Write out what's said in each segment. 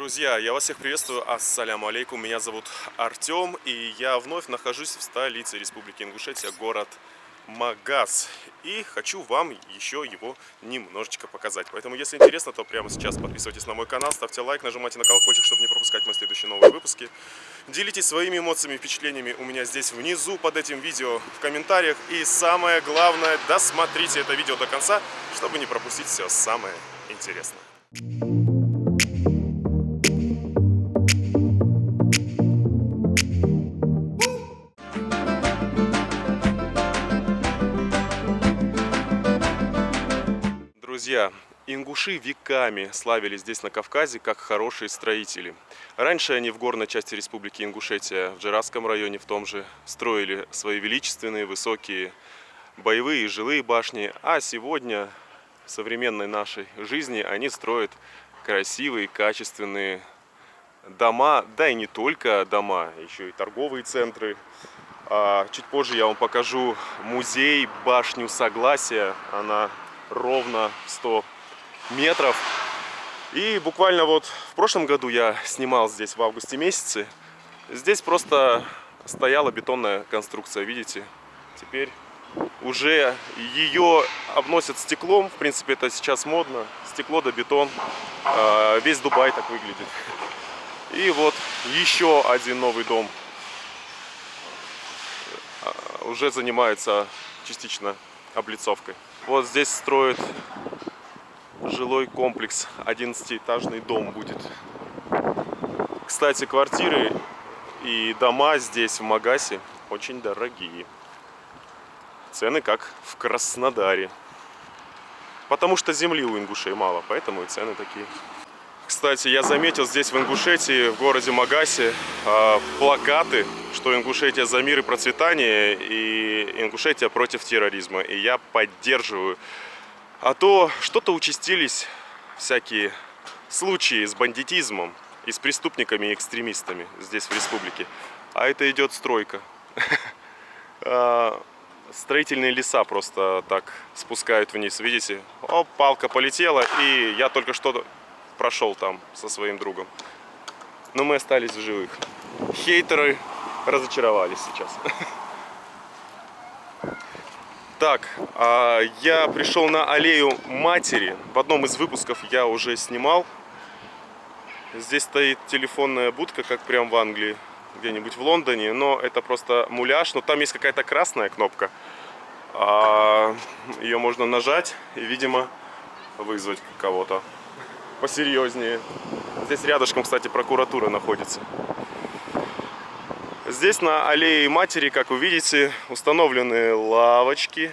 Друзья, я вас всех приветствую, ассаляму алейкум, меня зовут Артем, и я вновь нахожусь в столице Республики Ингушетия, город Магас, и хочу вам еще его немножечко показать. Поэтому, если интересно, то прямо сейчас подписывайтесь на мой канал, ставьте лайк, нажимайте на колокольчик, чтобы не пропускать мои следующие новые выпуски. Делитесь своими эмоциями, впечатлениями у меня здесь внизу под этим видео в комментариях, и самое главное, досмотрите это видео до конца, чтобы не пропустить все самое интересное. Друзья, ингуши веками славились здесь на Кавказе как хорошие строители. Раньше они в горной части Республики Ингушетия, в Джератском районе в том же, строили свои величественные, высокие боевые и жилые башни. А сегодня, в современной нашей жизни, они строят красивые, качественные дома. Да и не только дома, еще и торговые центры. Чуть позже я вам покажу музей, башню Согласия. Она ровно 100 метров. И буквально вот в прошлом году я снимал здесь в августе месяце. Здесь просто стояла бетонная конструкция, видите? Теперь уже ее обносят стеклом. В принципе, это сейчас модно. Стекло да бетон. Весь Дубай так выглядит. И вот еще один новый дом уже занимается частично облицовкой. Вот здесь строят жилой комплекс, 11-этажный дом будет. Кстати, квартиры и дома здесь в Магасе очень дорогие. Цены как в Краснодаре. Потому что земли у ингушей мало, поэтому и цены такие. Кстати, я заметил здесь в Ингушетии, в городе Магасе, плакаты, что Ингушетия за мир и процветание, и Ингушетия против терроризма. И я поддерживаю. А то что-то участились всякие случаи с бандитизмом и с преступниками и экстремистами здесь в республике. А это идет стройка. Строительные леса просто так спускают вниз, видите? О, палка полетела, и я только что прошел там со своим другом. Но мы остались в живых. Хейтеры разочаровались сейчас. Так, я пришел на аллею Матери. В одном из выпусков я уже снимал. Здесь стоит телефонная будка, как прям в Англии, где-нибудь в Лондоне. Но это просто муляж. Но там есть какая-то красная кнопка. Ее можно нажать и, видимо, вызвать кого-то посерьезнее. Здесь рядышком, кстати, прокуратура находится. Здесь на аллее Матери, как вы видите, установлены лавочки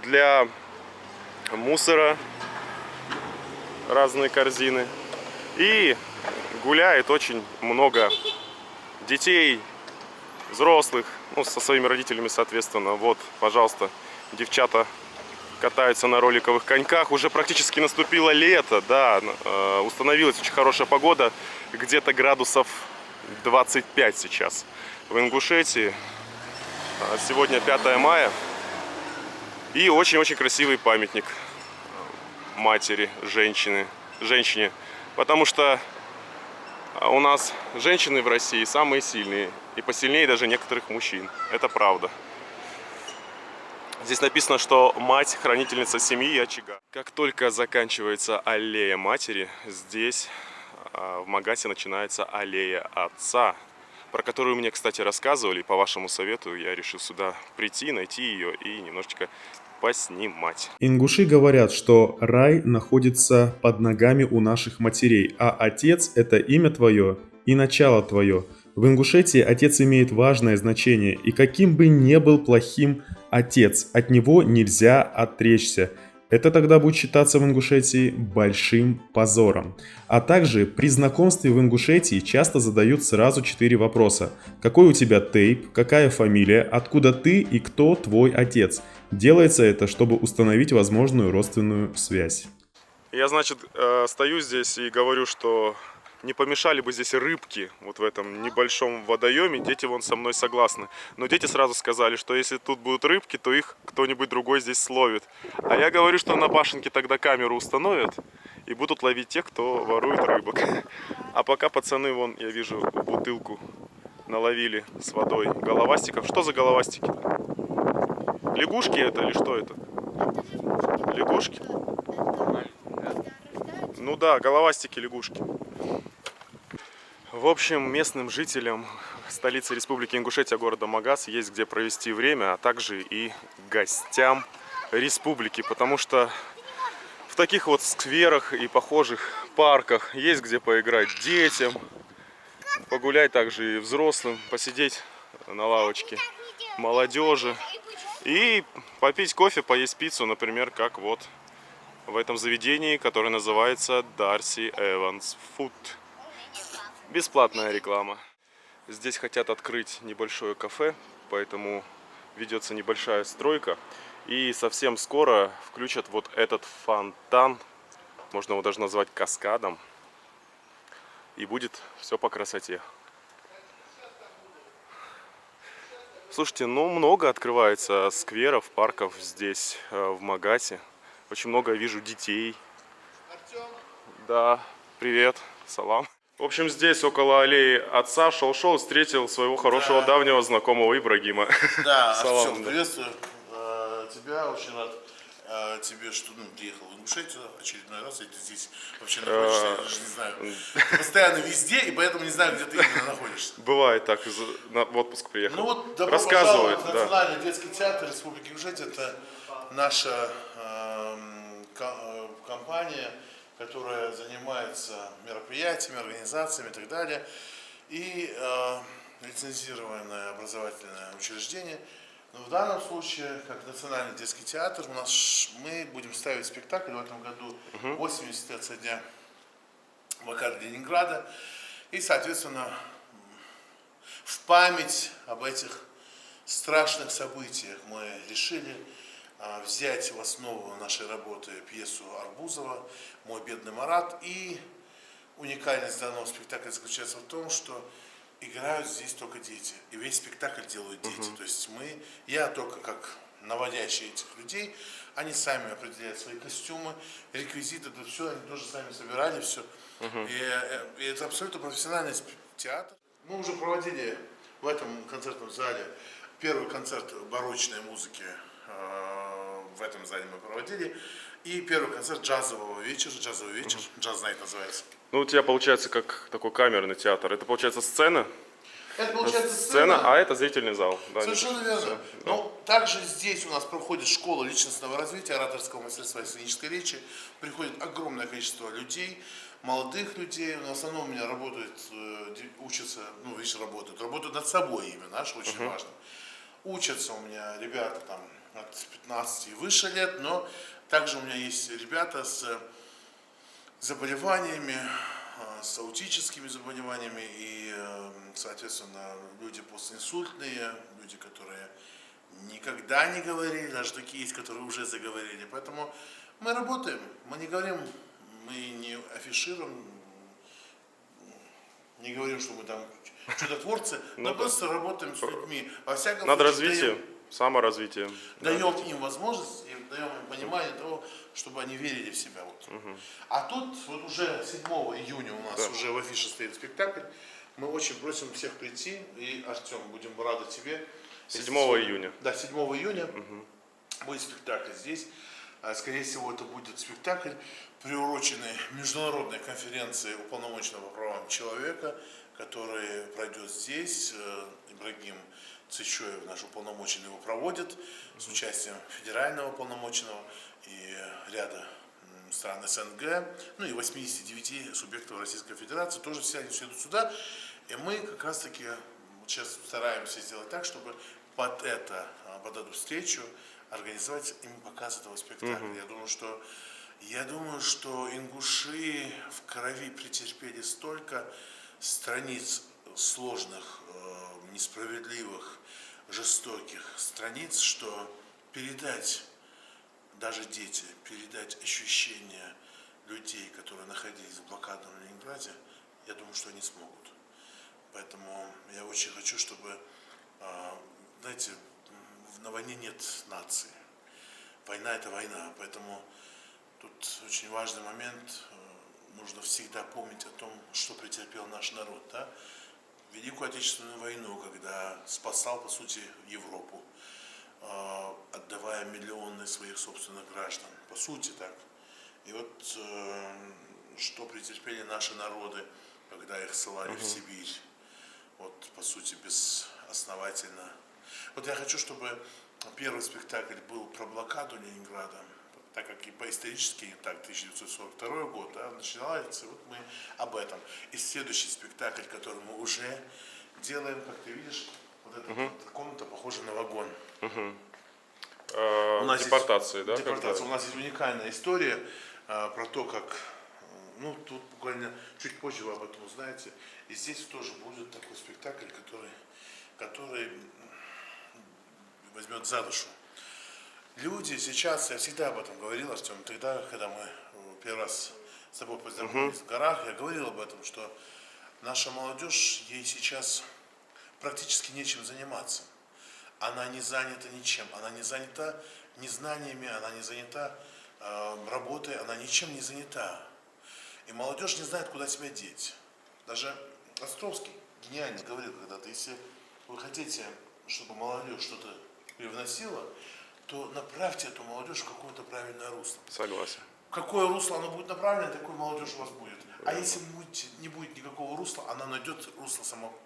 для мусора, разные корзины. И гуляет очень много детей, взрослых, ну, со своими родителями, соответственно. Вот, пожалуйста, девчата катаются на роликовых коньках. Уже практически наступило лето, да, установилась очень хорошая погода, где-то градусов 25 сейчас в Ингушетии. Сегодня 5 мая, и очень-очень красивый памятник матери, женщине, потому что у нас женщины в России самые сильные, и посильнее даже некоторых мужчин, это правда. Здесь написано, что мать – хранительница семьи и очага. Как только заканчивается аллея Матери, здесь в Магасе начинается аллея Отца, про которую мне, кстати, рассказывали. По вашему совету я решил сюда прийти, найти ее и немножечко поснимать. Ингуши говорят, что рай находится под ногами у наших матерей, а отец – это имя твое и начало твое. В Ингушетии отец имеет важное значение, и каким бы ни был плохим отец, от него нельзя отречься. Это тогда будет считаться в Ингушетии большим позором. А также при знакомстве в Ингушетии часто задают сразу 4 вопроса. Какой у тебя тейп, какая фамилия, откуда ты и кто твой отец. Делается это, чтобы установить возможную родственную связь. Я, значит, стою здесь и говорю, что не помешали бы здесь рыбки вот в этом небольшом водоеме. Дети вон со мной согласны. Но дети сразу сказали, что если тут будут рыбки, то их кто-нибудь другой здесь словит. А я говорю, что на башенке тогда камеру установят, и и будут ловить тех, кто ворует рыбок. А пока пацаны, вон, я вижу, бутылку наловили с водой головастиков. Что за головастики-то? Лягушки это или что это? Лягушки? Ну да, головастики, лягушки. В общем, местным жителям столицы Республики Ингушетия, города Магаз, есть где провести время, а также и гостям республики, потому что в таких вот скверах и похожих парках есть где поиграть детям, погулять также и взрослым, посидеть на лавочке молодежи и попить кофе, поесть пиццу, например, как вот в этом заведении, которое называется Darcy Evans Food. Бесплатная реклама. Здесь хотят открыть небольшое кафе, поэтому ведется небольшая стройка. И совсем скоро включат вот этот фонтан, можно его даже назвать каскадом. И будет все по красоте. Слушайте, ну много открывается скверов, парков здесь, в Магасе. Очень много вижу детей. Да, привет, салам. В общем, здесь около аллеи отца шел-шел, встретил своего хорошего давнего знакомого Ибрагима. Да, Салам, Артем, да. приветствую тебя, очень рад тебе, что приехал в Ингушетию очередной раз, и ты здесь вообще находишься, я даже не знаю. Ты постоянно везде, и поэтому не знаю, где ты именно находишься. Бывает так, в отпуск приехал. Ну вот, добро Рассказывает, пожаловать в да. Национальный детский театр Республики Ингушетия. Это наша компания, которая занимается мероприятиями, организациями и так далее. И лицензированное образовательное учреждение. Но в данном случае, как Национальный детский театр, мы будем ставить спектакль в этом году 80 лет со дня блокады Ленинграда. И, соответственно, в память об этих страшных событиях мы решили взять в основу нашей работы пьесу Арбузова «Мой бедный Марат». И уникальность данного спектакля заключается в том, что играют здесь только дети. И весь спектакль делают дети. То есть я только как наводящий этих людей, они сами определяют свои костюмы, реквизиты, это все, они тоже сами собирали все. И это абсолютно профессиональный театр. Мы уже проводили в этом концертном зале первый концерт барочной музыки. В этом зале мы проводили. И первый концерт джазовый вечер, Jazz Night называется. Ну, у тебя получается как такой камерный театр. Это получается сцена? Это получается Сцена, а это зрительный зал. Да, Совершенно верно. Но также здесь у нас проходит школа личностного развития, ораторского мастерства и сценической речи. Приходит огромное количество людей, молодых людей. В основном у меня работают, учатся, работают над собой именно, что очень важно. Учатся у меня ребята там от 15 и выше лет, но также у меня есть ребята с заболеваниями, с аутическими заболеваниями и, соответственно, люди постинсультные, люди, которые никогда не говорили, даже такие есть, которые уже заговорили. Поэтому мы работаем, мы не говорим, мы не афишируем, не говорим, что мы там чудотворцы, но просто работаем с людьми. Во всяком над случае, развитием, саморазвитие. даем им возможность, и даем им понимание того, чтобы они верили в себя. А тут вот уже 7 июня у нас уже в афише стоит спектакль. Мы очень просим всех прийти, и, Артем, будем рады тебе. 7 июня. Да, 7 июня будет спектакль здесь. Скорее всего, это будет спектакль, приуроченный международной конференции уполномоченного по правам человека, который пройдет здесь. Ибрагим Цичоев, наш уполномоченный, его проводит с участием федерального уполномоченного и ряда стран СНГ, ну и 89 субъектов Российской Федерации, тоже все они едут сюда. И мы как раз таки сейчас стараемся сделать так, чтобы под эту встречу организовать им показ этого спектакля. Я думаю, что ингуши в крови претерпели столько страниц сложных, несправедливых, жестоких страниц, что передать даже дети, передать ощущения людей, которые находились в блокадном Ленинграде, я думаю, что они смогут. Поэтому я очень хочу, чтобы, знаете, на войне нет нации. Война – это война. Поэтому тут очень важный момент всегда помнить о том, что претерпел наш народ, да? Великую Отечественную войну, когда спасал, по сути, Европу, отдавая миллионы своих собственных граждан. По сути так. И вот что претерпели наши народы, когда их ссылали в Сибирь. Вот, по сути, безосновательно. Вот я хочу, чтобы первый спектакль был про блокаду Ленинграда, так как и по-исторически, так, 1942 год, да, начинается, вот мы об этом. И следующий спектакль, который мы уже делаем, как ты видишь, вот эта вот комната похожа на вагон. У нас Депортации, да? Депортация. когда? У нас есть уникальная история про то, как, ну, тут буквально чуть позже вы об этом узнаете. И здесь тоже будет такой спектакль, который возьмет за душу. Люди сейчас, я всегда об этом говорил, Артем, тогда, когда мы первый раз с тобой познакомились в горах, я говорил об этом, что наша молодежь, ей сейчас практически нечем заниматься. Она не занята ничем, она не занята ни знаниями, она не занята работой, она ничем не занята. И молодежь не знает, куда себя деть. Даже Островский гениально говорил когда-то, если вы хотите, чтобы молодежь что-то привносила, то направьте эту молодежь в какое-то правильное русло. Согласен. Какое русло оно будет направлено, такой молодежь у вас будет. А если не будет никакого русла, она найдет русло само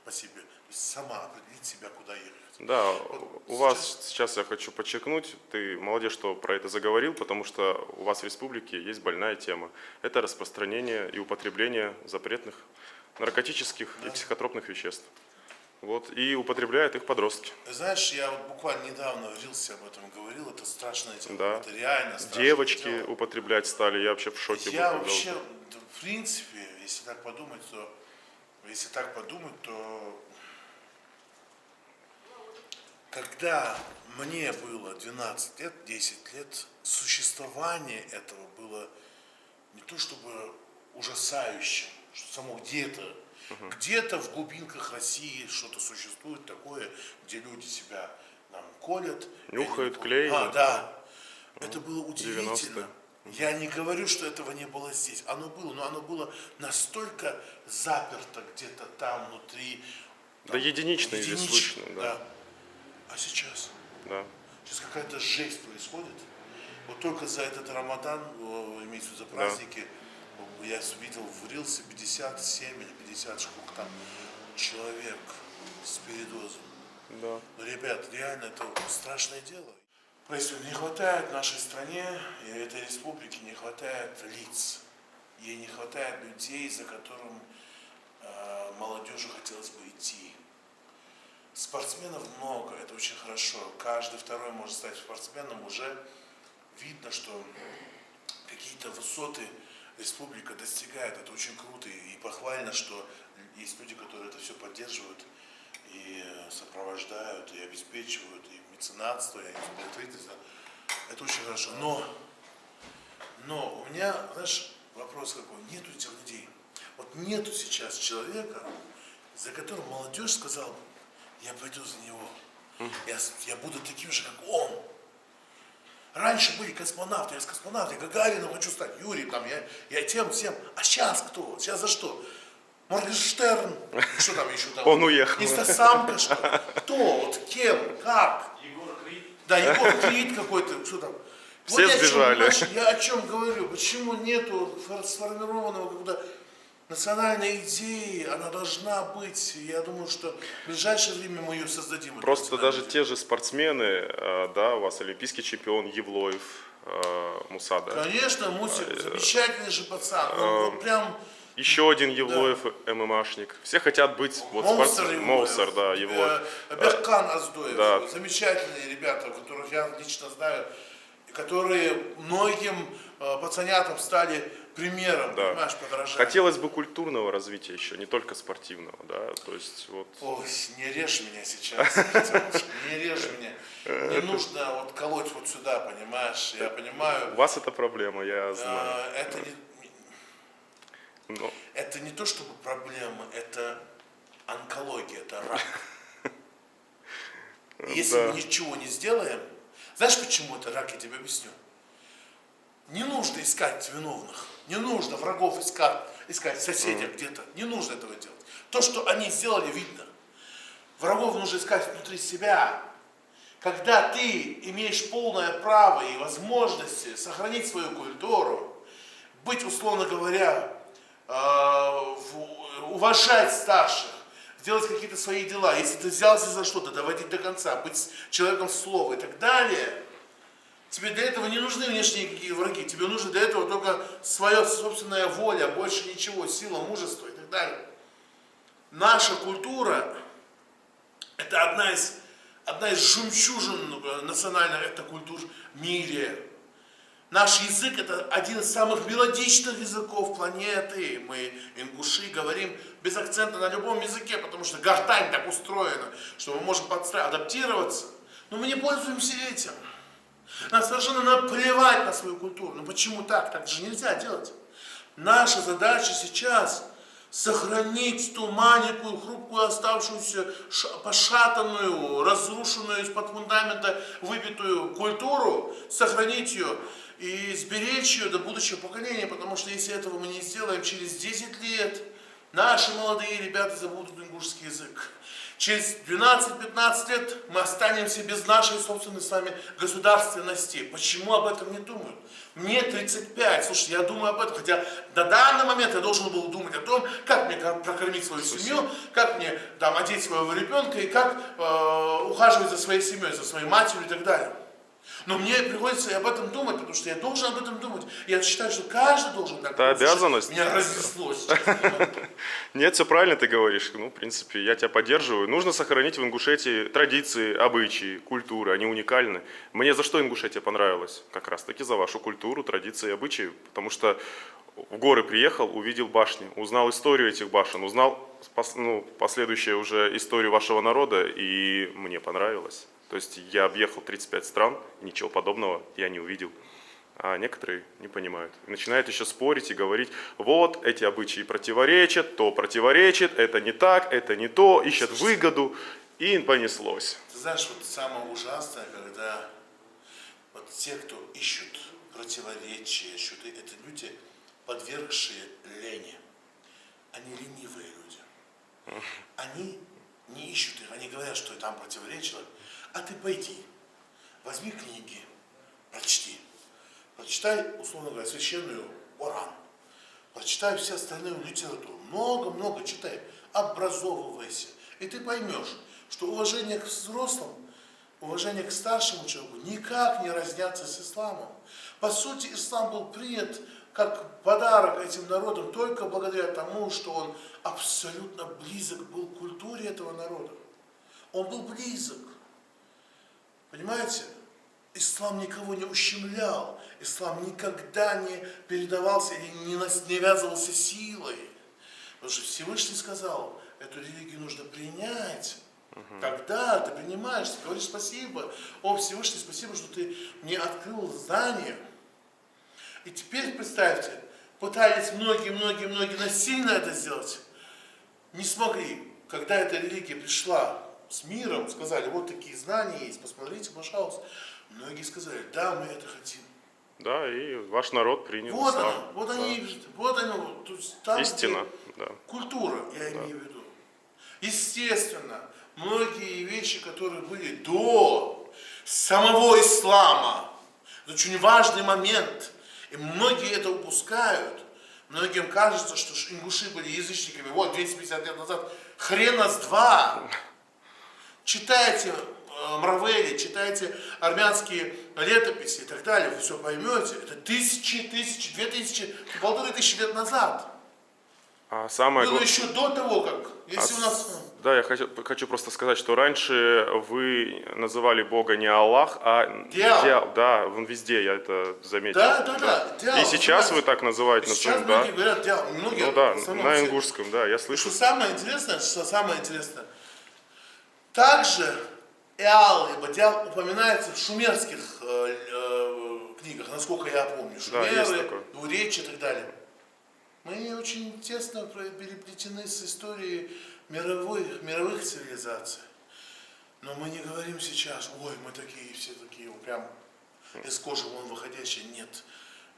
по себе. То есть сама определит себя, куда ехать. Да, Вот у вас сейчас я хочу подчеркнуть, ты молодец, что про это заговорил, потому что у вас в республике есть больная тема. Это распространение и употребление запретных наркотических и психотропных веществ. Вот, и употребляют их подростки. Знаешь, я вот буквально недавно в Рилсе об этом говорил, это страшное дело, Да. это реально страшное Девочки дело. употреблять стали, я вообще в шоке был. Я когда вообще, узнал. да, в принципе, если так подумать, то когда мне было 12 лет, 10 лет, существование этого было не то чтобы ужасающим, что само где-то в глубинках России что-то существует такое, где люди себя там колят. Нюхают, клей. Да. Это было удивительно. 90-е. Я не говорю, что этого не было здесь. Оно было, но оно было настолько заперто где-то там внутри. Да единично или слышно, да. А сейчас? Да. Сейчас какая-то жесть происходит. Вот только за этот Рамадан, имеется в виду за праздники, я видел в Рилсе 57 или 50 штук там человек с передозом. Да. Но, ребят, реально это страшное дело. Происходит, не хватает нашей стране и этой республике, не хватает лиц. Ей не хватает людей, за которым молодежи хотелось бы идти. Спортсменов много, это очень хорошо. Каждый второй может стать спортсменом. Уже видно, что какие-то высоты республика достигает. Это очень круто. И похвально, что есть люди, которые это все поддерживают и сопровождают, и обеспечивают, и меценатство, и благотворительство. Это очень хорошо. Но у меня, знаешь, вопрос какой. Нету этих людей. Вот нету сейчас человека, за которым молодежь сказала бы, я пойду за него. Я буду таким же, как он. Раньше были космонавты, я с космонавтом, я Гагарином хочу стать, Юрий, там, я тем, всем. А сейчас кто? Сейчас за что? Моргенштерн, что там еще там? Он уехал. Инстасамка, что ли? Кто? Вот кем? Как? Егор Крид. Да, Егор Крид какой-то, что там? Все сбежали. Я о чем говорю? Почему нету сформированного какого-то национальной идеи? Она должна быть. Я думаю, что в ближайшее время мы ее создадим. эту Просто даже национальную те же спортсмены, да, у вас олимпийский чемпион Евлоев, Мусада. Конечно, Мусик, замечательный же пацан. Он вот прям Еще один Евлоев, ММАшник. Все хотят быть вот Моусер, да, Евлоев. Бехкан Аздоев. Да. Замечательные ребята, которых я лично знаю, и которые многим пацанятам стали примером, Да. понимаешь, подражания. Хотелось бы культурного развития еще, не только спортивного, да, то есть вот. Ой, не режь меня сейчас, Артемушка, не режь меня. Не нужно вот колоть вот сюда, понимаешь, я У понимаю. вас это проблема, я знаю. Но Это не то чтобы проблема, это онкология, это рак. И если да. мы ничего не сделаем, знаешь, почему это рак, я тебе объясню. Не нужно искать виновных, не нужно врагов искать в соседях где-то, не нужно этого делать. То, что они сделали, видно. Врагов нужно искать внутри себя. Когда ты имеешь полное право и возможности сохранить свою культуру, быть, условно говоря, уважать старших, делать какие-то свои дела, если ты взялся за что-то, доводить до конца, быть человеком слова и так далее, тебе для этого не нужны внешние какие враги, тебе нужно для этого только своя собственная воля, больше ничего, сила, мужество и так далее. Наша культура – это одна из жемчужин национальных этнокультур в мире. Наш язык – это один из самых мелодичных языков планеты. Мы, ингуши, говорим без акцента на любом языке, потому что гортань так устроена, что мы можем адаптироваться. Но мы не пользуемся этим. Нам совершенно наплевать на свою культуру. Но почему так? Так же нельзя делать. Наша задача сейчас – сохранить ту маленькую, хрупкую, оставшуюся, пошатанную, разрушенную из-под фундамента выбитую культуру, сохранить ее и сберечь ее до будущего поколения, потому что если этого мы не сделаем, через 10 лет наши молодые ребята забудут ингушский язык. Через 12-15 лет мы останемся без нашей собственной с вами государственности. Почему об этом не думают? Мне 35, слушай, я думаю об этом, хотя на данный момент я должен был думать о том, как мне прокормить свою семью, как мне там, одеть своего ребенка и как ухаживать за своей семьей, за своей матерью и так далее. Но мне приходится и об этом думать, потому что я должен об этом думать. Я считаю, что каждый должен так думать. Это обязанность. Меня разнесло сейчас. Нет, все правильно ты говоришь. Ну, в принципе, я тебя поддерживаю. Нужно сохранить в Ингушетии традиции, обычаи, культуры. Они уникальны. Мне за что Ингушетия понравилась? Как раз таки за вашу культуру, традиции, обычаи. Потому что в горы приехал, увидел башни, узнал историю этих башен, узнал последующую уже историю вашего народа, и мне понравилось. То есть я объехал 35 стран, ничего подобного я не увидел. А некоторые не понимают. И начинают еще спорить и говорить, вот, эти обычаи противоречат, то противоречит, это не так, это не то, ищут выгоду, и понеслось. Ты знаешь, вот самое ужасное, когда вот те, кто ищут противоречия, это люди, подвергшие лени. Они ленивые люди. Они не ищут их, они говорят, что там противоречило. А ты пойди, возьми книги, прочти. Прочитай, условно говоря, священную Коран. Прочитай всю остальную литературу. Много-много читай. Образовывайся. И ты поймешь, что уважение к взрослым, уважение к старшему человеку никак не разнятся с исламом. По сути, ислам был принят как подарок этим народам только благодаря тому, что он абсолютно близок был к культуре этого народа. Он был близок. Понимаете? Ислам никого не ущемлял. Ислам никогда не передавался или не навязывался силой. Потому что Всевышний сказал, эту религию нужно принять. Когда ты принимаешь, ты говоришь спасибо. О, Всевышний, спасибо, что ты мне открыл знания. И теперь представьте, пытались многие насильно это сделать. Не смогли. Когда эта религия пришла с миром, сказали, вот такие знания есть, посмотрите, пожалуйста. Многие сказали, да, мы это хотим. Да, и ваш народ принял Вот ислам. она, вот они, то есть там, Истина, да. Культура, я имею в виду. Естественно, многие вещи, которые были до самого ислама, это очень важный момент, и многие это упускают. Многим кажется, что ингуши были язычниками, вот 250 лет назад, хрена с два. Читайте Мравели, читайте армянские летописи и так далее, вы все поймете. Это тысячи, 2000, 1500 лет назад. А самое Было еще до того, как, если у нас... Да, я хочу просто сказать, что раньше вы называли Бога не Аллах, а Диал. Да, он везде, я это заметил. Да. Диал, и сейчас вы так называете на сейчас своем, да? многие говорят Диал, многие, Ну да, в основном на все. ингушском, да, я слышу. Что самое интересное, также Эал, либо Диал упоминается в шумерских книгах, насколько я помню. Да, есть Шумеры, такое. двуречие и так далее. Мы очень тесно переплетены с историей мировых цивилизаций. Но мы не говорим сейчас, ой, мы такие, все такие, прям из кожи вон выходящие. Нет.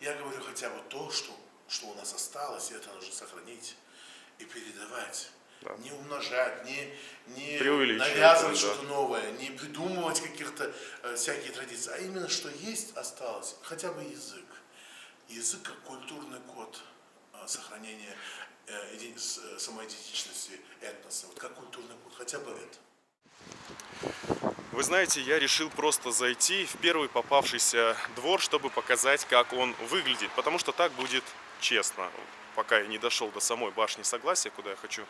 Я говорю хотя бы то, что у нас осталось, и это нужно сохранить и передавать. Да. Не умножать, не Преувеличивать, навязывать да. что-то новое, не придумывать каких-то всякие традиции, а именно что есть, осталось. Хотя бы язык. Язык как культурный код сохранения самоидентичности этноса. Вот как культурный код, хотя бы это. Вы знаете, я решил просто зайти в первый попавшийся двор, чтобы показать, как он выглядит. Потому что так будет честно. Пока я не дошел до самой башни Согласия, куда я хочу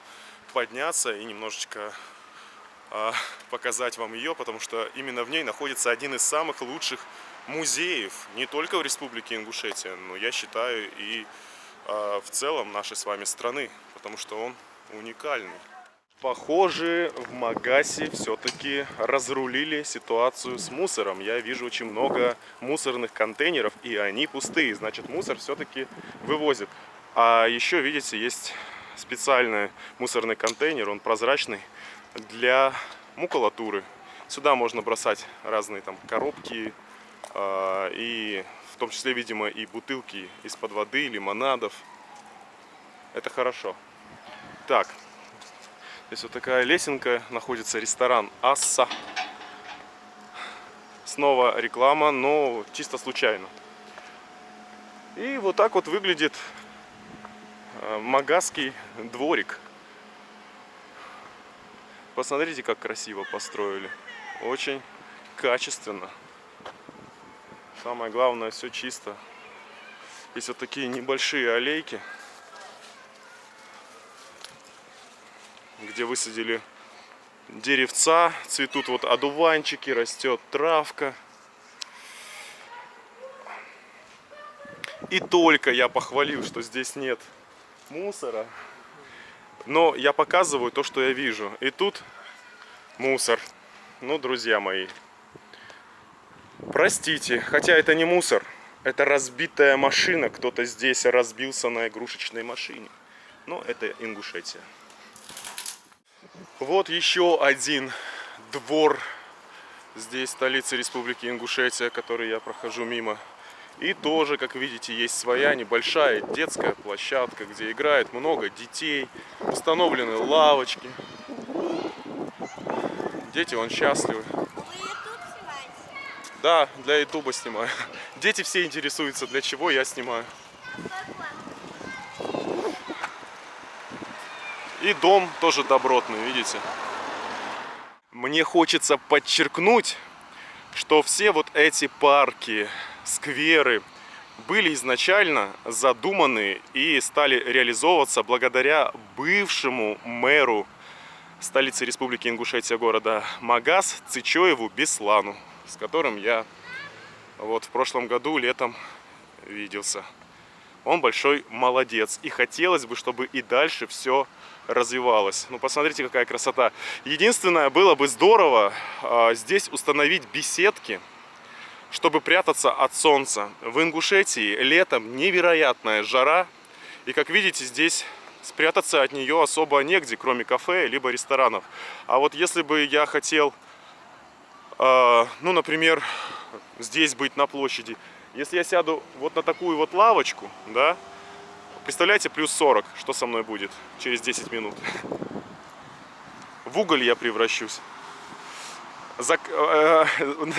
подняться и немножечко показать вам ее. Потому что именно в ней находится один из самых лучших музеев. Не только в Республике Ингушетия, но я считаю и в целом нашей с вами страны. Потому что он уникальный. Похоже, в Магасе все-таки разрулили ситуацию с мусором. Я вижу очень много мусорных контейнеров, и они пустые. Значит, мусор все-таки вывозят. А еще, видите, есть специальный мусорный контейнер, он прозрачный, для макулатуры. Сюда можно бросать разные там коробки, и в том числе, видимо, и бутылки из-под воды, лимонадов. Это хорошо. Так. Здесь вот такая лесенка, находится ресторан Асса. Снова реклама, но чисто случайно. И вот так вот выглядит магасский дворик. Посмотрите, как красиво построили. Очень качественно. Самое главное, все чисто. Есть вот такие небольшие аллейки, где высадили деревца, цветут вот одуванчики, растет травка. И только я похвалил, что здесь нет мусора, но я показываю то, что я вижу. И тут мусор. Ну, друзья мои, простите, хотя это не мусор, это разбитая машина. Кто-то здесь разбился на игрушечной машине. Но это Ингушетия. Вот еще один двор здесь, столицы Республики Ингушетия, который я прохожу мимо. И тоже, как видите, есть своя небольшая детская площадка, где играет много детей. Установлены лавочки. Дети вон счастливы. Вы YouTube снимаете? Да, для ютуба снимаю. Дети все интересуются, для чего я снимаю. И дом тоже добротный, видите? Мне хочется подчеркнуть, что все вот эти парки, скверы были изначально задуманы и стали реализовываться благодаря бывшему мэру столицы Республики Ингушетия города Магас Цичоеву Беслану, с которым я вот в прошлом году летом виделся. Он большой молодец, и хотелось бы, чтобы и дальше все развивалось. Ну, посмотрите, какая красота. Единственное, было бы здорово здесь установить беседки, чтобы прятаться от солнца. В Ингушетии летом невероятная жара, и, как видите, здесь спрятаться от нее особо негде, кроме кафе либо ресторанов. А вот если бы я хотел, ну, например, здесь быть на площади, если я сяду вот на такую вот лавочку, да, представляете, плюс 40, что со мной будет через 10 минут? В уголь я превращусь.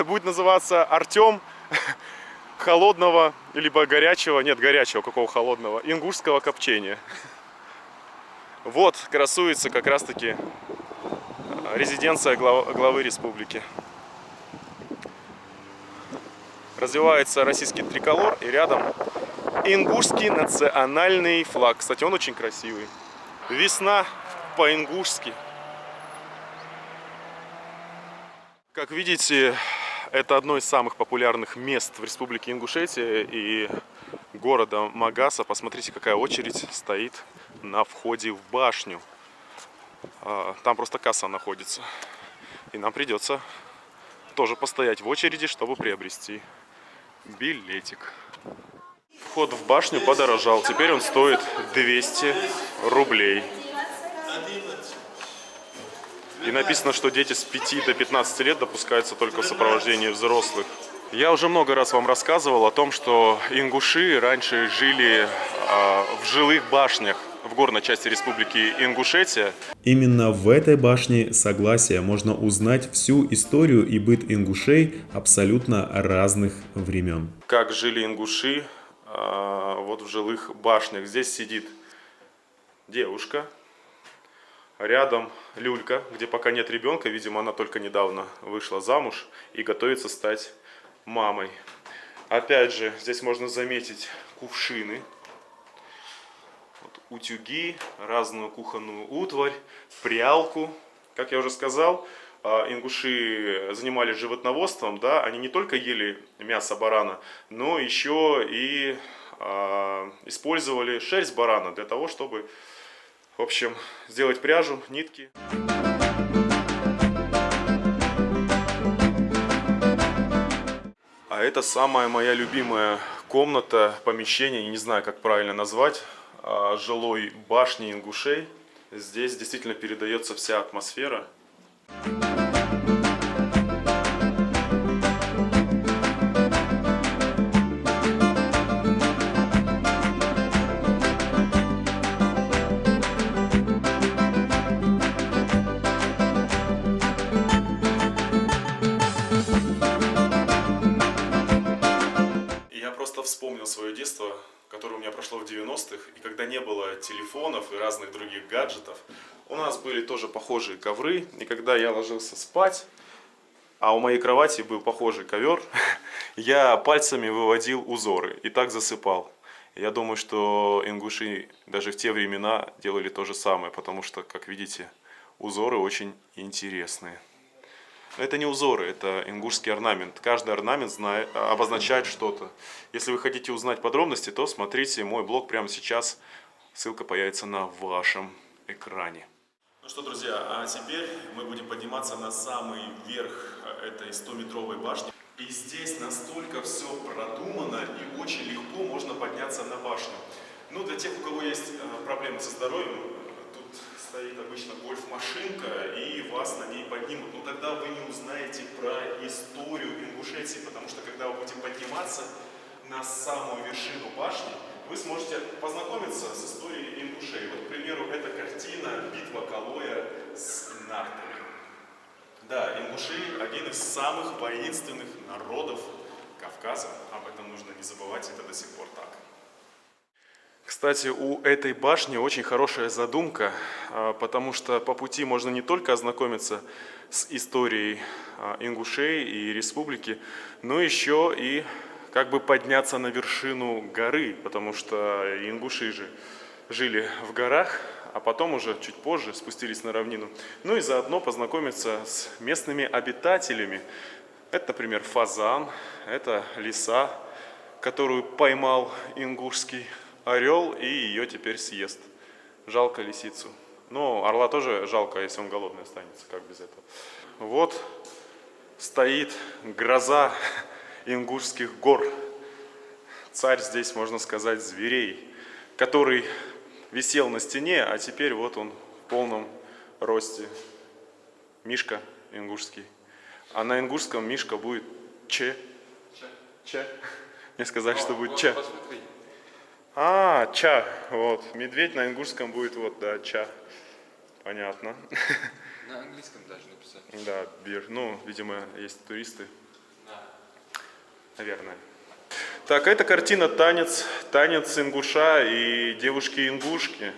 Будет называться Артем холодного, либо горячего, нет, горячего, какого холодного, ингушского копчения. Вот красуется как раз-таки резиденция главы республики. Развивается российский триколор, и рядом ингушский национальный флаг. Кстати, он очень красивый. Весна по-ингушски. Как видите, это одно из самых популярных мест в Республике Ингушетия и города Магаса. Посмотрите, какая очередь стоит на входе в башню. Там просто касса находится. И нам придется тоже постоять в очереди, чтобы приобрести билетик. Вход в башню подорожал. Теперь он стоит 200 рублей. И написано, что дети с 5 до 15 лет допускаются только в сопровождении взрослых. Я уже много раз вам рассказывал о том, что ингуши раньше жили в жилых башнях в горной части республики Ингушетия. Именно в этой башне Согласия можно узнать всю историю и быт ингушей абсолютно разных времен. Как жили ингуши вот в жилых башнях. Здесь сидит девушка, рядом люлька, где пока нет ребенка, видимо, она только недавно вышла замуж и готовится стать мамой. Опять же, здесь можно заметить кувшины, вот, утюги, разную кухонную утварь, прялку. Как я уже сказал, ингуши занимались животноводством, да, они не только ели мясо барана, но еще и использовали шерсть барана для того, чтобы, в общем, сделать пряжу, нитки. А это самая моя любимая комната, помещение, не знаю, как правильно назвать, жилой башни ингушей. Здесь действительно передается вся атмосфера. Я просто вспомнил свое детство, которое у меня прошло в 90-х, и когда не было телефонов и разных других гаджетов, у нас были тоже похожие ковры, и когда я ложился спать, а у моей кровати был похожий ковер, я пальцами выводил узоры и так засыпал. Я думаю, что ингуши даже в те времена делали то же самое, потому что, как видите, узоры очень интересные. Но это не узоры, это ингушский орнамент. Каждый орнамент обозначает что-то. Если вы хотите узнать подробности, то смотрите мой блог прямо сейчас. Ссылка появится на вашем экране. Ну что, друзья, а теперь мы будем подниматься на самый верх этой 100-метровой башни. И здесь настолько все продумано и очень легко можно подняться на башню. Ну, для тех, у кого есть проблемы со здоровьем, тут стоит обычно гольф-машинка и вас на ней поднимут. Но тогда вы не узнаете про историю Ингушетии, потому что когда вы будете подниматься на самую вершину башни, вы сможете познакомиться с историей ингушей. Вот, к примеру, эта картина «Битва Калоя с нартами». Да, ингуши – один из самых воинственных народов Кавказа. Об этом нужно не забывать, это до сих пор так. Кстати, у этой башни очень хорошая задумка, потому что по пути можно не только ознакомиться с историей ингушей и республики, но еще и как бы подняться на вершину горы, потому что ингуши же жили в горах, а потом уже чуть позже спустились на равнину. Ну и заодно познакомиться с местными обитателями. Это, например, фазан, это лиса, которую поймал ингушский орел и ее теперь съест. Жалко лисицу. Но орла тоже жалко, если он голодный останется, как без этого. Вот стоит гроза ингушских гор. Царь здесь, можно сказать, зверей, который висел на стене, а теперь вот он в полном росте. Мишка ингушский. А на ингушском Мишка будет Че. Че. Мне сказали, что будет Че. А, Ча. Вот. Медведь на ингушском будет вот, да, Ча. Понятно. На английском даже написать. Да, бир. Ну, видимо, есть туристы. Да. Наверное. Так, эта картина «Танец». Танец ингуша и девушки-ингушки.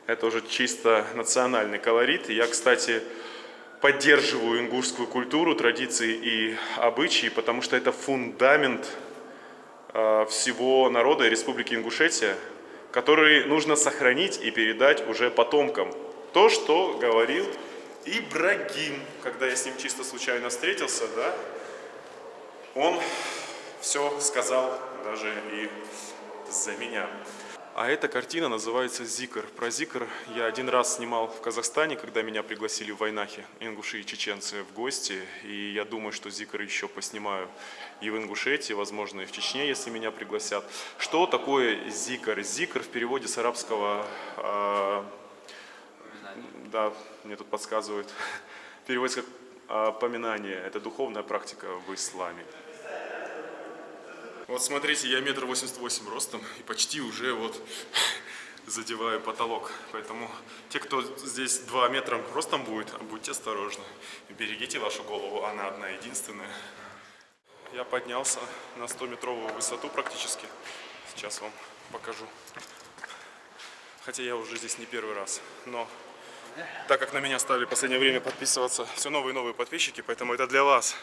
Это уже чисто национальный колорит. Я, кстати, поддерживаю ингушскую культуру, традиции и обычаи, потому что это фундамент всего народа Республики Ингушетия, который нужно сохранить и передать уже потомкам. То, что говорил Ибрагим, когда я с ним чисто случайно встретился, да, он все сказал даже и за меня. А эта картина называется «Зикр». Про Зикр я один раз снимал в Казахстане, когда меня пригласили в Вайнахе, ингуши и чеченцы, в гости. И я думаю, что Зикр еще поснимаю и в Ингушетии, возможно, и в Чечне, если меня пригласят. Что такое Зикр? Зикр в переводе с арабского, да, мне тут подсказывают, переводится как поминание. Это духовная практика в исламе. Вот смотрите, я 1,88 м ростом и почти уже вот задеваю потолок. Поэтому те, кто здесь 2 метра ростом будет, будьте осторожны. Берегите вашу голову, она одна единственная. Я поднялся на 100-метровую высоту практически. Сейчас вам покажу. Хотя я уже здесь не первый раз. Но так как на меня стали в последнее время подписываться все новые и новые подписчики, поэтому это для вас.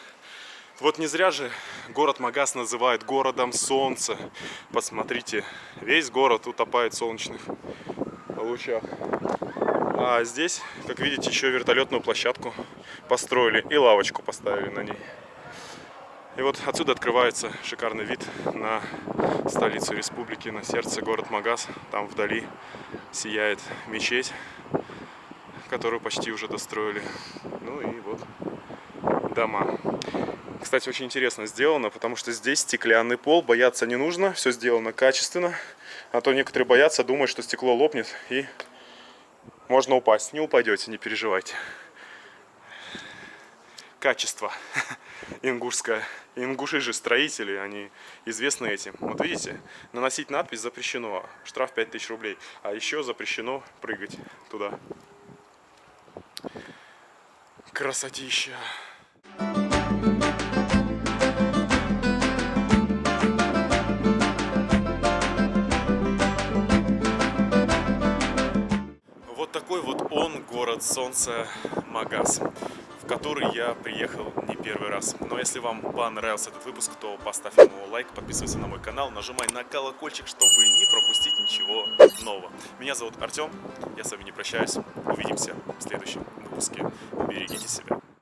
Вот не зря же город Магас называют городом солнца. Посмотрите, весь город утопает в солнечных лучах. А здесь, как видите, еще вертолетную площадку построили и лавочку поставили на ней. И вот отсюда открывается шикарный вид на столицу республики, на сердце город Магас. Там вдали сияет мечеть, которую почти уже достроили. Ну и вот дома. Кстати, очень интересно сделано, потому что здесь стеклянный пол, бояться не нужно, все сделано качественно. А то некоторые боятся, думают, что стекло лопнет и можно упасть. Не упадете, не переживайте. Качество ингушское. Ингуши же строители, они известны этим. Вот видите, наносить надпись запрещено, штраф 5000 рублей. А еще запрещено прыгать туда. Красотища. Вот такой вот он, город солнца Магас, в который я приехал не первый раз. Но если вам понравился этот выпуск, то поставь ему лайк, подписывайся на мой канал, нажимай на колокольчик, чтобы не пропустить ничего нового. Меня зовут Артем, я с вами не прощаюсь. Увидимся в следующем выпуске. Берегите себя.